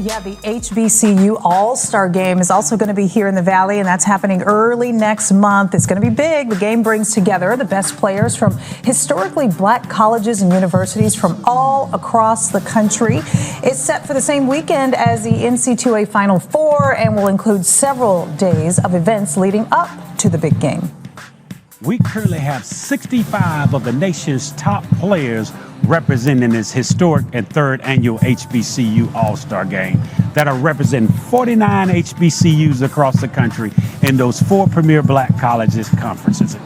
Yeah, the HBCU All-Star Game is also going to be here in the Valley, and that's happening early next month. It's going to be big. The game brings together the best players from historically black colleges and universities from all across the country. It's set for the same weekend as the NC2A Final Four and will include several days of events leading up to the big game. We currently have 65 of the nation's top players representing this historic and third annual HBCU All-Star Game that are representing 49 HBCUs across the country in those 4 premier black colleges conferences.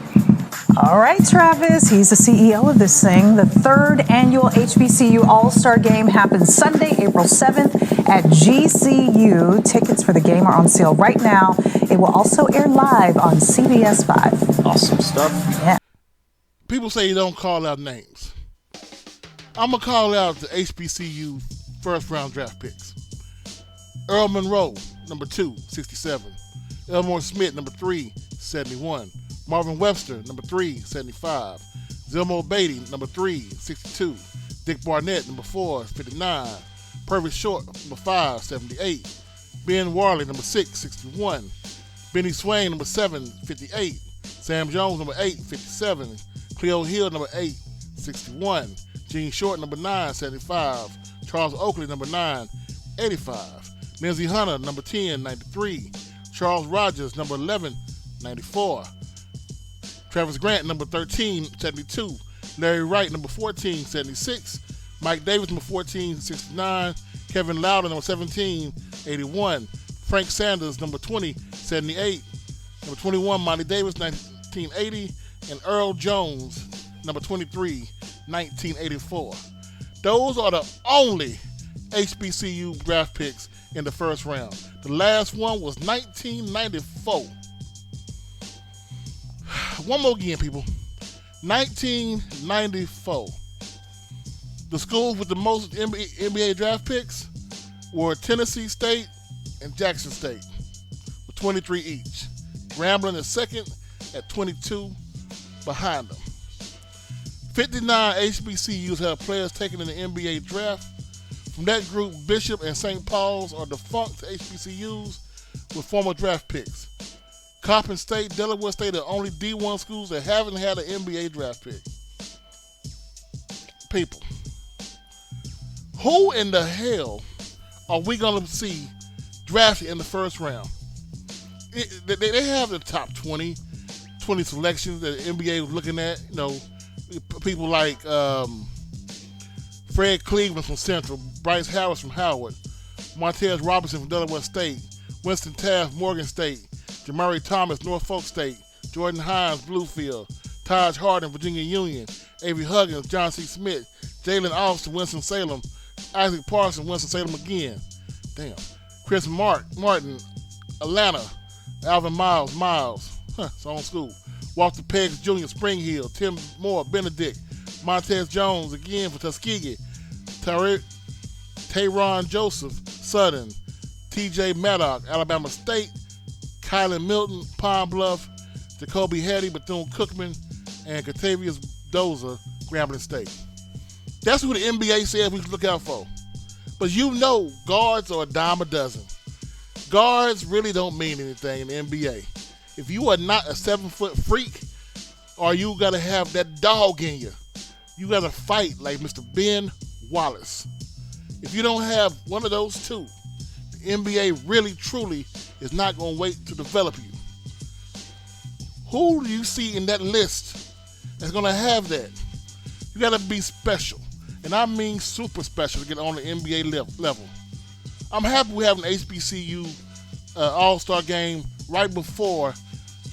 All right, Travis, he's the CEO of this thing. The third annual HBCU All-Star Game happens Sunday, April 7th at GCU. Tickets for the game are on sale right now. It will also air live on CBS 5. Awesome stuff. Yeah. People say you don't call out names. I'm going to call out the HBCU first-round draft picks. Earl Monroe, number 2, 67. Elmore Smith, number 3, 71. Marvin Webster, number 3, 75. Zilmo Beatty, number 3, 62. Dick Barnett, number 4, 59. Purvis Short, number 5, 78. Ben Warley, number 6, 61. Benny Swain, number 7, 58. Sam Jones, number 8, 57. Cleo Hill, number 8, 61. Gene Short, number 9, 75. Charles Oakley, number 9, 85. Lindsey Hunter, number 10, 93. Charles Rogers, number 11, 94. Travis Grant, number 13, 72. Larry Wright, number 14, 76. Mike Davis, number 14, 69. Kevin Lowder, number 17, 81. Frank Sanders, number 20, 78. Number 21, Monty Davis, 1980. And Earl Jones, number 23, 1984. Those are the only HBCU draft picks in the first round. The last one was 1994. One more again, people. 1994. The schools with the most NBA draft picks were Tennessee State and Jackson State with 23 each. Grambling is second at 22 behind them. 59 HBCUs have players taken in the NBA draft. From that group, Bishop and St. Paul's are defunct HBCUs with former draft picks. Coppin State, Delaware State are the only D1 schools that haven't had an NBA draft pick. People, who in the hell are we going to see drafted in the first round? They have the top 20 selections that the NBA was looking at. You know, people like Fred Cleveland from Central, Bryce Harris from Howard, Montez Robinson from Delaware State, Winston Taft, Morgan State, Jamari Thomas, Norfolk State, Jordan Hines, Bluefield, Taj Hardin, Virginia Union, A.V. Huggins, John C. Smith, Jalen Austin, Winston-Salem, Isaac Parsons, Winston-Salem again. Damn. Chris Martin, Atlanta, Alvin Miles, it's own school. Walter Peggs Jr., Spring Hill, Tim Moore, Benedict, Montez Jones again for Tuskegee, Tayron Joseph, Southern, T.J. Maddox, Alabama State, Kylan Milton, Pine Bluff, Jacoby Hattie, Bethune-Cookman, and Catavius Dozer, Grambling State. That's who the NBA says we should look out for. But you know guards are a dime a dozen. Guards really don't mean anything in the NBA. If you are not a 7-foot freak, or you got to have that dog in you, you got to fight like Mr. Ben Wallace. If you don't have one of those two, the NBA really, truly is not going to wait to develop you. Who do you see in that list that's going to have that? You got to be special. And I mean super special to get on the NBA level. I'm happy we have an HBCU All-Star game right before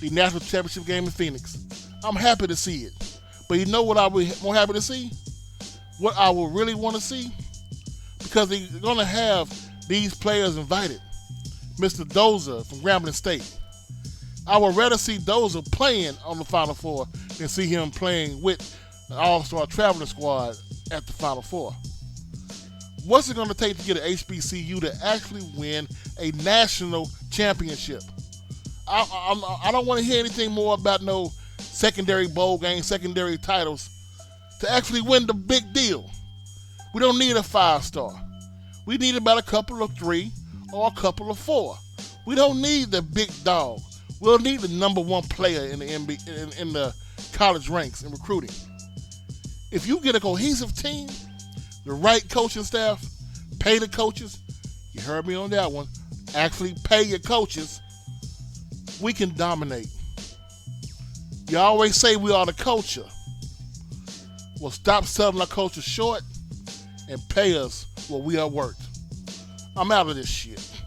the National Championship game in Phoenix. I'm happy to see it. But you know what I'll be more happy to see? What I will really want to see? Because they're going to have these players invited. Mr. Dozer from Grambling State. I would rather see Dozer playing on the Final Four than see him playing with an All-Star traveling squad at the Final Four. What's it going to take to get an HBCU to actually win a national championship? I don't want to hear anything more about no secondary bowl games, secondary titles. To actually win the big deal, we don't need a 5-star. We need about a couple of 3 or a couple of 4. We don't need the big dog. We'll need the number 1 player in the in the college ranks in recruiting. If you get a cohesive team, the right coaching staff, pay the coaches. You heard me on that one. Actually pay your coaches. We can dominate. You always say we are the culture. Well, stop selling our culture short and pay us what we are worth. I'm out of this shit.